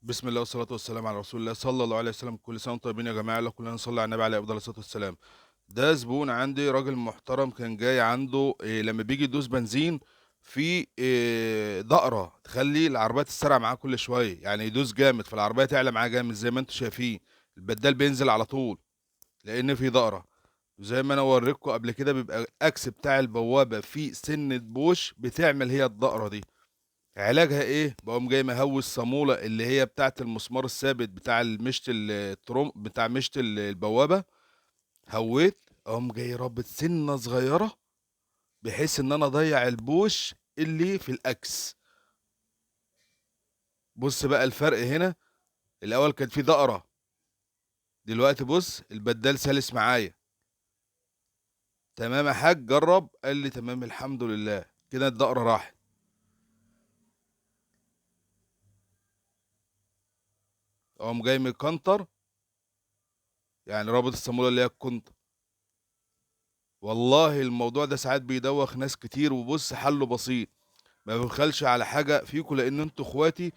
بسم الله والصلاة والسلام على رسول الله صلى الله عليه وسلم. كل سنة وانتم طيبين يا جماعة. يلا كلنا نصلي على النبي عليه أفضل الصلاة والسلام. ده زبون عندي راجل محترم، كان جاي عنده لما بيجي يدوس بنزين في دقرة تخلي العربية تسرع معاه كل شوية، يعني يدوس جامد فالعربية تعلى معاه جامد زي ما انتم شايفين. البدال بينزل على طول لأن في دقرة. زي ما انا وريتكم قبل كده، بيبقى الاكس بتاع البوابة في سنة بوش بتعمل هي الدقرة دي. علاجها ايه؟ بقوم جاي مهوي الصامولة اللي هي بتاعة المسمار الثابت بتاع المشط التروم بتاع مشط البوابة. هويت، اقوم جاي رابط سنة صغيرة بحيث ان انا اضيع البوش اللي في الاكس. بص بقى الفرق هنا، الاول كان في دقرة، دلوقتي بص البدال سلس معايا. تمام يا حاج، جرب. قال لي تمام الحمد لله، كده الدقرة راحت. اقوم جاي مكنتر، يعني رابط الصامولة اللي هي الكنتر. والله الموضوع ده ساعات بيدوخ ناس كتير، وبص حله بسيط. ما ببخلش على حاجة فيكم لان انتوا اخواتي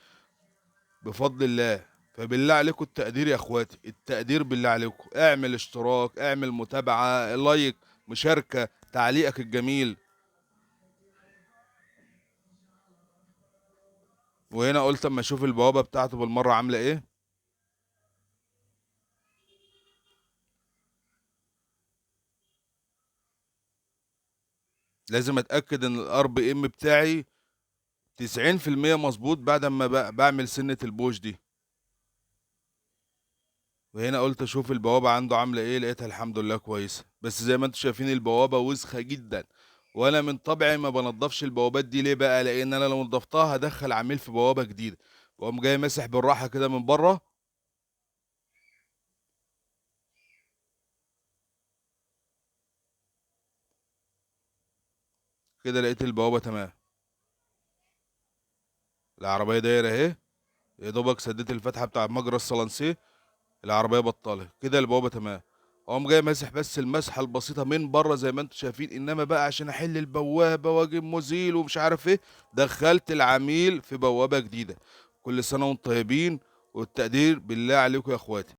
بفضل الله. فبالله عليكم التقدير يا اخواتي، التقدير بالله عليكم. اعمل اشتراك، اعمل متابعة، لايك، مشاركة، تعليقك الجميل. وهنا قلت اما اشوف البوابة بتاعته بالمرة عاملة ايه. لازم اتأكد ان الار بي ام بتاعي 90% مظبوط بعد ما بعمل سنة البوش دي. وهنا قلت اشوف البوابة عنده عاملة ايه، لقيتها الحمد لله كويسة. بس زي ما انتم شايفين البوابة وسخة جدا، وانا من طبعي ما بنضفش البوابات دي. ليه بقى؟ لان انا لو نضفتها هدخل عميل في بوابة جديدة. واقوم جاي ماسح بالراحة كده من بره. كده لقيت البوابة تمام. العربية دايرة اهي، يا دوبك سديت الفتحة بتاع مجرى الصلانسيه، العربية بطلت. كده البوابة تمام. اقوم جاي ماسح بس المسحة البسيطة من بره زي ما انتم شايفين. انما بقى عشان احل البوابة واجيب مزيل ومش عارف ايه، دخلت العميل في بوابة جديدة. كل سنة وانتم طيبين، والتقدير بالله عليكم يا اخواتي.